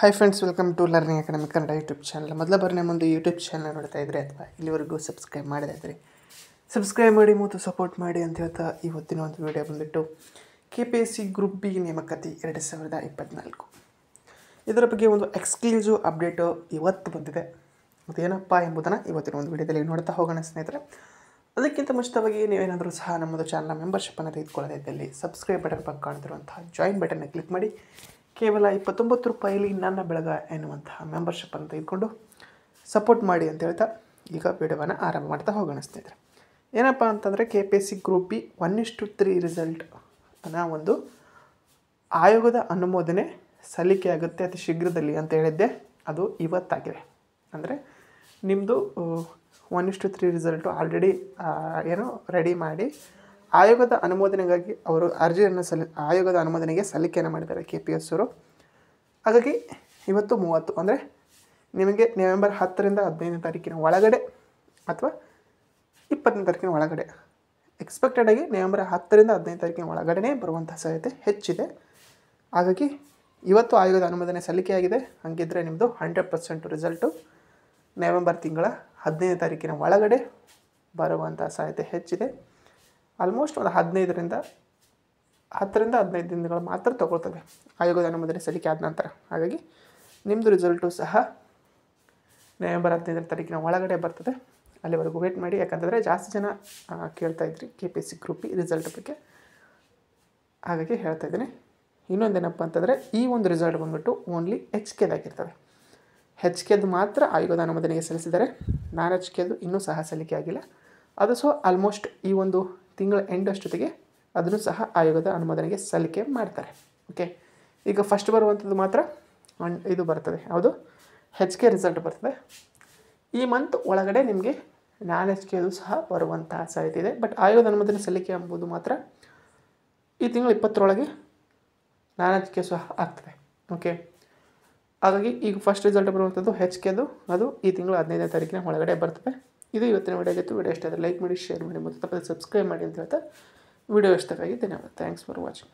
Hi friends, welcome to learning academy Kannada YouTube channel. ಮೊದಲ ಬಾರಿ ಮುಂದೆ ಯೂಟ್ಯೂಬ್ ಚಾನಲ್ ನೋಡ್ತಾ ಇದ್ದರೆ ಅಥವಾ ಇಲ್ಲಿವರೆಗೂ ಸಬ್ಸ್ಕ್ರೈಬ್ ಮಾಡದೇ ಇದ್ದರೆ ಸಬ್ಸ್ಕ್ರೈಬ್ ಮಾಡಿ ಮತ್ತು ಸಪೋರ್ಟ್ ಮಾಡಿ ಅಂತ ಹೇಳ್ತಾ ಇವತ್ತಿನ ಒಂದು ವಿಡಿಯೋ ಬಂದುಬಿಟ್ಟು KPSC ಗ್ರೂಪ್ ಬಿ ನೇಮಕಾತಿ 2024 ಇದರ ಬಗ್ಗೆ ಒಂದು ಎಕ್ಸ್ಕ್ಲೂಸಿವ್ ಅಪ್ಡೇಟು ಇವತ್ತು ಬಂದಿದೆ. ಅದೇನಪ್ಪ ಎಂಬುದನ್ನು ಇವತ್ತಿನ ಒಂದು ವಿಡಿಯೋದಲ್ಲಿ ನೋಡ್ತಾ ಹೋಗೋಣ ಸ್ನೇಹಿತರೆ. ಅದಕ್ಕಿಂತ ಮುಂಚಿತವಾಗಿ ನೀವೇನಾದರೂ ಸಹ ನಮ್ಮದು ಚಾನಲ್ನ ಮೆಂಬರ್ಶಿಪ್ಪನ್ನು ತೆಗೆದುಕೊಳ್ಳದೇ ಇದ್ದಲ್ಲಿ ಸಬ್ಸ್ಕ್ರೈಬ್ ಬಟನ್ ಪಕ್ಕ ಕಾಣ್ತಿರುವಂತಹ ಜಾಯಿನ್ ಬಟನ್ನ ಕ್ಲಿಕ್ ಮಾಡಿ ಕೇವಲ 29 ರೂಪಾಯಿಲಿ ನನ್ನ ಬೆಳಗ ಎನ್ನುವಂತಹ ಮೆಂಬರ್ಶಿಪ್ಪನ್ನು ತೆಗೆದುಕೊಂಡು ಸಪೋರ್ಟ್ ಮಾಡಿ ಅಂತ ಹೇಳ್ತಾ ಈಗ ವಿಡಿಯೋವನ್ನು ಆರಂಭ ಮಾಡ್ತಾ ಹೋಗೋಣ ಸ್ನೇಹಿತರೆ. ಏನಪ್ಪ ಅಂತಂದರೆ KPSC ಗ್ರೂಪ್ ಬಿ 1:3 ರಿಸಲ್ಟ್ ಅನ್ನೋ ಒಂದು ಆಯೋಗದ ಅನುಮೋದನೆ ಸಲ್ಲಿಕೆಯಾಗುತ್ತೆ ಅತಿ ಶೀಘ್ರದಲ್ಲಿ ಅಂತ ಹೇಳಿದ್ದೆ. ಅದು ಇವತ್ತಾಗಿದೆ. ಅಂದರೆ ನಿಮ್ಮದು 1:3 ರಿಸಲ್ಟು ಆಲ್ರೆಡಿ ರೆಡಿ ಮಾಡಿ ಆಯೋಗದ ಅನುಮೋದನೆಗಾಗಿ ಅವರು ಅರ್ಜಿಯನ್ನು ಆಯೋಗದ ಅನುಮೋದನೆಗೆ ಸಲ್ಲಿಕೆಯನ್ನು ಮಾಡಿದ್ದಾರೆ KPS ಅವರು. ಹಾಗಾಗಿ ಇವತ್ತು 30 ಅಂದರೆ ನಿಮಗೆ ನವೆಂಬರ್ 10ರಿಂದ 15ನೇ ತಾರೀಕಿನ ಒಳಗಡೆ ಅಥವಾ 20ನೇ ತಾರೀಕಿನ ಒಳಗಡೆ ಎಕ್ಸ್ಪೆಕ್ಟೆಡಾಗಿ ನವೆಂಬರ್ 10ರಿಂದ 15ನೇ ತಾರೀಕಿನ ಒಳಗಡೆ ಬರುವಂಥ ಸಾಧ್ಯತೆ ಹೆಚ್ಚಿದೆ. ಹಾಗಾಗಿ ಇವತ್ತು ಆಯೋಗದ ಅನುಮೋದನೆ ಸಲ್ಲಿಕೆಯಾಗಿದೆ. ಹಾಗಿದ್ದರೆ ನಿಮ್ಮದು 100% ರಿಸಲ್ಟು ನವೆಂಬರ್ ತಿಂಗಳ 15ನೇ ತಾರೀಕಿನ ಒಳಗಡೆ ಬರುವಂಥ ಸಾಧ್ಯತೆ ಹೆಚ್ಚಿದೆ. ಆಲ್ಮೋಸ್ಟ್ ಒಂದು 10ರಿಂದ 15 ದಿನಗಳು ಮಾತ್ರ ತಗೊಳ್ತದೆ ಆಯೋಗದ ಅನುಮೋದನೆ ಸಲ್ಲಿಕೆ ಆದ ನಂತರ. ಹಾಗಾಗಿ ನಿಮ್ಮದು ರಿಸಲ್ಟು ಸಹ ನವೆಂಬರ್ 15ನೇ ತಾರೀಕಿನ ಒಳಗಡೆ ಬರ್ತದೆ. ಅಲ್ಲಿವರೆಗೂ ವೇಟ್ ಮಾಡಿ. ಯಾಕಂತಂದರೆ ಜಾಸ್ತಿ ಜನ ಕೇಳ್ತಾಯಿದ್ರಿ KPSC ಗ್ರೂಪ್ ಬಿ ರಿಸಲ್ಟ್ ಬಗ್ಗೆ, ಹಾಗಾಗಿ ಹೇಳ್ತಾ ಇದ್ದೀನಿ. ಇನ್ನೊಂದೇನಪ್ಪ ಅಂತಂದರೆ ಈ ಒಂದು ರಿಸಲ್ಟ್ ಬಂದುಬಿಟ್ಟು ಓನ್ಲಿ HKದಾಗಿರ್ತದೆ. HKದು ಮಾತ್ರ ಆಯೋಗದ ಅನುಮೋದನೆಗೆ ಸಲ್ಲಿಸಿದ್ದಾರೆ. ನಾನ್ HKದು ಇನ್ನೂ ಸಹ ಸಲ್ಲಿಕೆ ಆಗಿಲ್ಲ. ಅದು ಸಹ ಆಲ್ಮೋಸ್ಟ್ ಈ ಒಂದು ತಿಂಗಳ ಎಂಡ್ ಅಷ್ಟೊತ್ತಿಗೆ ಅದನ್ನು ಸಹ ಆಯೋಗದ ಅನುಮೋದನೆಗೆ ಸಲ್ಲಿಕೆ ಮಾಡ್ತಾರೆ. ಓಕೆ, ಈಗ ಫಸ್ಟ್ ಬರುವಂಥದ್ದು ಮಾತ್ರ ಇದು ಬರ್ತದೆ, ಯಾವುದು HK ರಿಸಲ್ಟ್ ಬರ್ತದೆ. ಈ ಮಂತ್ ಒಳಗಡೆ ನಿಮಗೆ ನಾನ್ HKದು ಸಹ ಬರುವಂತಹ ಸಾಧ್ಯತೆ ಇದೆ. ಬಟ್ ಆಯೋಗದ ಅನುಮೋದನೆ ಸಲ್ಲಿಕೆ ಎಂಬುದು ಮಾತ್ರ ಈ ತಿಂಗಳು 20ರೊಳಗೆ ನಾನ್ HK ಸಹ ಆಗ್ತದೆ. ಓಕೆ, ಹಾಗಾಗಿ ಈಗ ಫಸ್ಟ್ ರಿಸಲ್ಟ್ ಬರುವಂಥದ್ದು HKದು, ಅದು ಈ ತಿಂಗಳು 15ನೇ ತಾರೀಕಿನ ಒಳಗಡೆ ಬರ್ತದೆ. ಇದು ಇವತ್ತಿನ ವಿಡಿಯೋ ಆಗಿತ್ತು. ವಿಡಿಯೋ ಇಷ್ಟ ಆದರೆ ಲೈಕ್ ಮಾಡಿ, ಶೇರ್ ಮಾಡಿ ಮತ್ತು ತಪ್ಪದೆ ಸಬ್ಸ್ಕ್ರೈಬ್ ಮಾಡಿ ಅಂತ ಹೇಳ್ತಾ ವಿಡಿಯೋ ಇಷ್ಟವಾಗಿ ಧನ್ಯವಾದ. Thanks for watching.